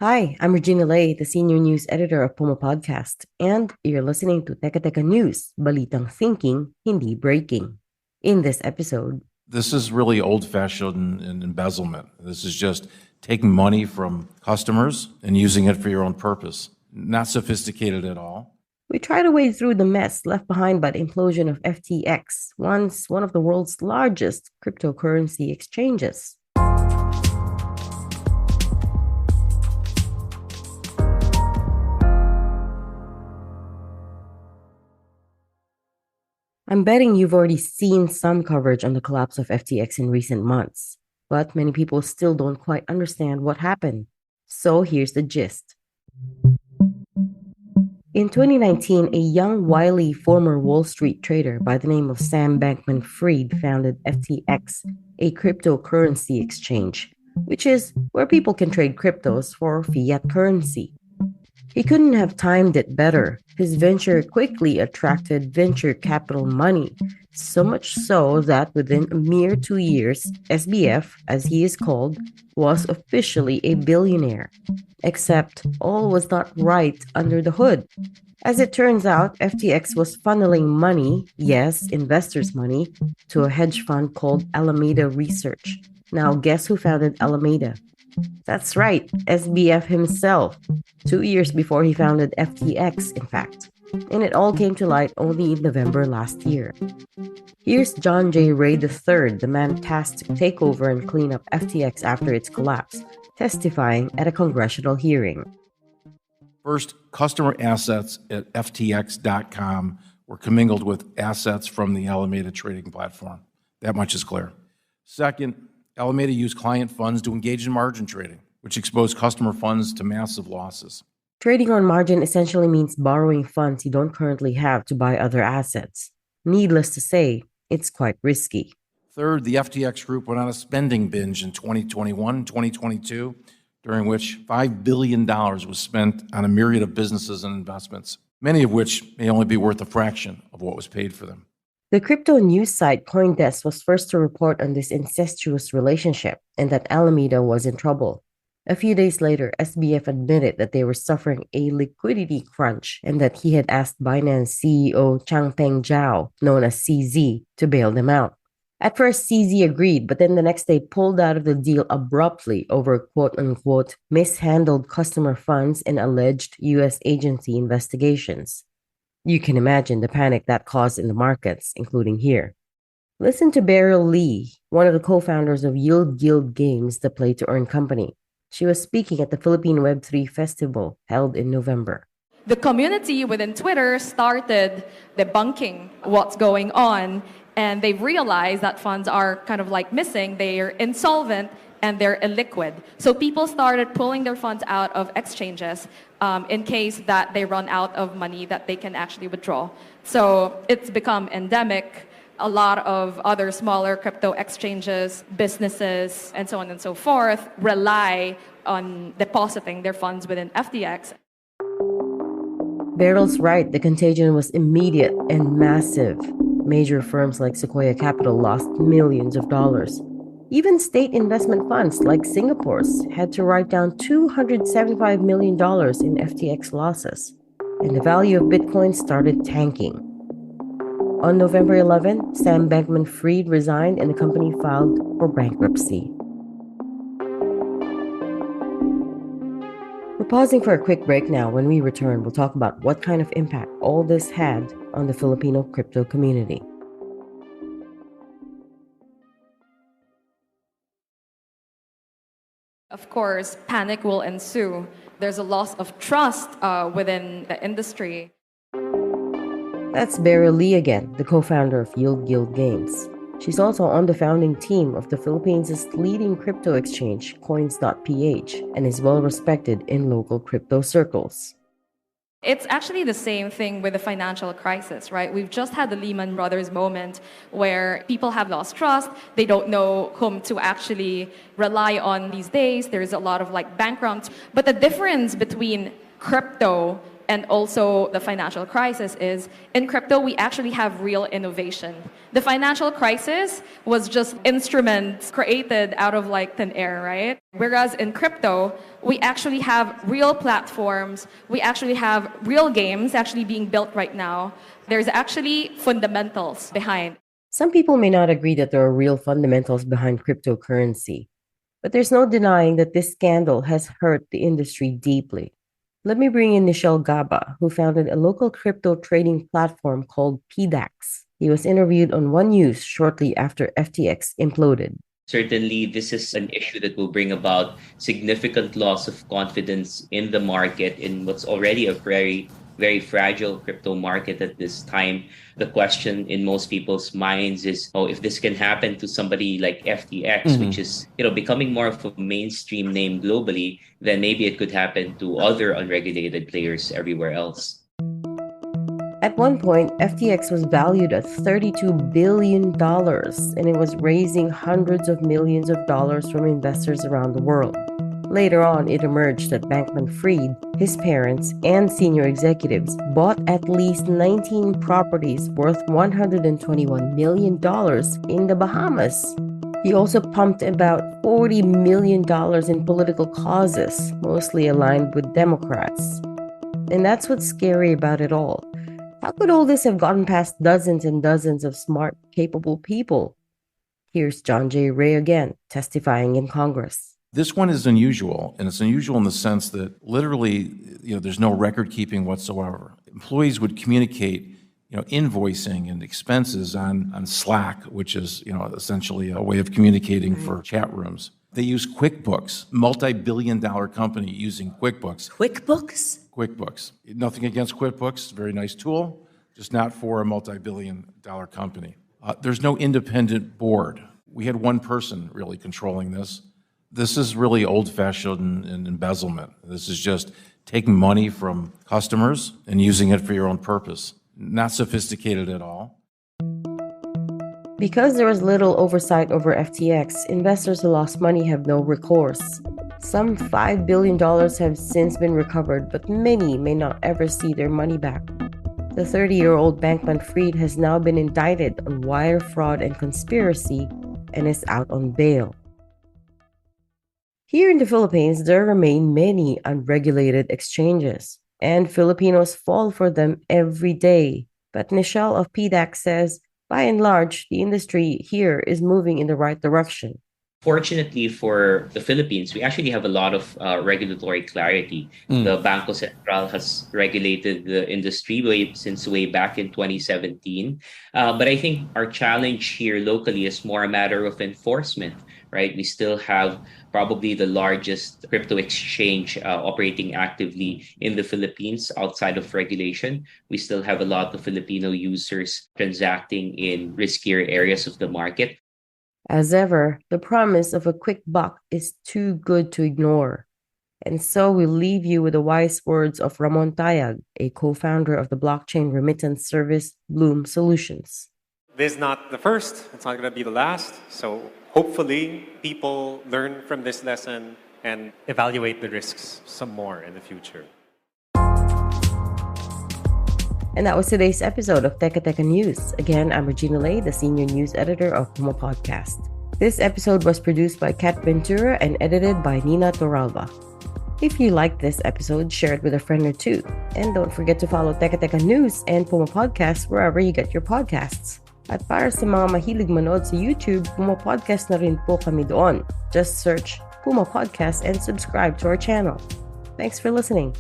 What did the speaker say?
Hi, I'm Regina Lay, the senior news editor of Puma Podcast, and you're listening to Teka Teka News, balitang thinking, hindi breaking. In this episode, This is really old-fashioned embezzlement. This is just taking money from customers and using it for your own purpose. Not sophisticated at all. we try to wade through the mess left behind by the implosion of FTX, once one of the world's largest cryptocurrency exchanges. I'm betting you've already seen some coverage on the collapse of FTX in recent months, but many people still don't quite understand what happened. So here's the gist. In 2019, a young, wily former Wall Street trader by the name of Sam Bankman Fried founded FTX, a cryptocurrency exchange, which is where people can trade cryptos for fiat currency. He couldn't have timed it better. His venture quickly attracted venture capital money, so much so that within a mere 2 years, SBF, as he is called, was officially a billionaire. Except all was not right under the hood. As it turns out, FTX was funneling money, yes, investors' money, to a hedge fund called Alameda Research. Now, guess who founded Alameda? That's right, SBF himself, 2 years before he founded FTX, in fact. And it all came to light only in November last year. Here's John J. Ray III, the man tasked to take over and clean up FTX after its collapse, testifying at a congressional hearing. First, customer assets at FTX.com were commingled with assets from the Alameda trading platform. That much is clear. Second, Alameda used client funds to engage in margin trading, which exposed customer funds to massive losses. Trading on margin essentially means borrowing funds you don't currently have to buy other assets. Needless to say, it's quite risky. Third, the FTX group went on a spending binge in 2021 and 2022, during which $5 billion was spent on a myriad of businesses and investments, many of which may only be worth a fraction of what was paid for them. The crypto news site CoinDesk was first to report on this incestuous relationship and that Alameda was in trouble. A few days later, SBF admitted that they were suffering a liquidity crunch and that he had asked Binance CEO Changpeng Zhao, known as CZ, to bail them out. At first, CZ agreed, but then the next day pulled out of the deal abruptly over quote-unquote mishandled customer funds and alleged U.S. agency investigations. You can imagine the panic that caused in the markets, including here. Listen to Beryl Lee, one of the co-founders of Yield Guild Games, the play-to-earn company. She was speaking at the Philippine Web3 Festival held in November. The community within Twitter started debunking what's going on, and they've realized that funds are kind of like missing, they're insolvent, and they're illiquid. So people started pulling their funds out of exchanges in case that they run out of money that they can actually withdraw. So it's become endemic. A lot of other smaller crypto exchanges, businesses, and so on and so forth rely on depositing their funds within FTX. Beryl's right, the contagion was immediate and massive. Major firms like Sequoia Capital lost millions of dollars. Even state investment funds like Singapore's had to write down $275 million in FTX losses. And the value of Bitcoin started tanking. On November 11, Sam Bankman Fried resigned and the company filed for bankruptcy. We're pausing for a quick break now. When we return, we'll talk about what kind of impact all this had on the Filipino crypto community. Of course, panic will ensue. There's a loss of trust within the industry. That's Beryl Lee again, the co-founder of Yield Guild Games. She's also on the founding team of the Philippines' leading crypto exchange, Coins.ph, and is well respected in local crypto circles. It's actually the same thing with the financial crisis, right? We've just had the Lehman Brothers moment where people have lost trust. They don't know whom to actually rely on these days. There's a lot of like bankrupts. But the difference between crypto and also the financial crisis is, in crypto, we actually have real innovation. The financial crisis was just instruments created out of like thin air, right? Whereas in crypto, we actually have real platforms, we actually have real games actually being built right now. There's actually fundamentals behind. Some people may not agree that there are real fundamentals behind cryptocurrency, but there's no denying that this scandal has hurt the industry deeply. Let me bring in Nichelle Gaba, who founded a local crypto trading platform called PDAX. He was interviewed on One News shortly after FTX imploded. Certainly, this is an issue that will bring about significant loss of confidence in the market in what's already a very, very fragile crypto market at this time. The question in most people's minds is, oh, if this can happen to somebody like FTX, which is, becoming more of a mainstream name globally, then maybe it could happen to other unregulated players everywhere else. At one point, FTX was valued at $32 billion, and it was raising hundreds of millions of dollars from investors around the world. Later on, it emerged that Bankman-Fried, his parents, and senior executives bought at least 19 properties worth $121 million in the Bahamas. He also pumped about $40 million in political causes, mostly aligned with Democrats. And that's what's scary about it all. How could all this have gotten past dozens and dozens of smart, capable people? Here's John J. Ray again, testifying in Congress. This one is unusual, and it's unusual in the sense that literally, there's no record keeping whatsoever. Employees would communicate, invoicing and expenses on Slack, which is, essentially a way of communicating for chat rooms. They use QuickBooks, multi-billion-dollar company using QuickBooks. QuickBooks. Nothing against QuickBooks, very nice tool, just not for a multi-billion-dollar company. There's no independent board. We had one person really controlling this. This is really old-fashioned and embezzlement. This is just taking money from customers and using it for your own purpose. Not sophisticated at all. Because there was little oversight over FTX, investors who lost money have no recourse. Some $5 billion have since been recovered, but many may not ever see their money back. The 30-year-old Bankman-Fried has now been indicted on wire fraud and conspiracy and is out on bail. Here in the Philippines, there remain many unregulated exchanges, and Filipinos fall for them every day. But Nichelle of PDAX says, by and large, the industry here is moving in the right direction. Fortunately for the Philippines, we actually have a lot of regulatory clarity. The Bangko Sentral has regulated the industry since way back in 2017. But I think our challenge here locally is more a matter of enforcement, right? We still have probably the largest crypto exchange operating actively in the Philippines outside of regulation. We still have a lot of Filipino users transacting in riskier areas of the market. As ever, the promise of a quick buck is too good to ignore. And so we leave you with the wise words of Ramon Tayag, a co-founder of the blockchain remittance service Bloom Solutions. This is not the first, it's not going to be the last. So hopefully people learn from this lesson and evaluate the risks some more in the future. And that was today's episode of Teka Teka News. Again, I'm Regina Lay, the senior news editor of Puma Podcast. This episode was produced by Kat Ventura and edited by Nina Toralba. If you liked this episode, share it with a friend or two. And don't forget to follow Teka Teka News and Puma Podcast wherever you get your podcasts. At para sa mga mahilig manood sa YouTube, Puma Podcast na rin po kami doon. Just search Puma Podcast and subscribe to our channel. Thanks for listening.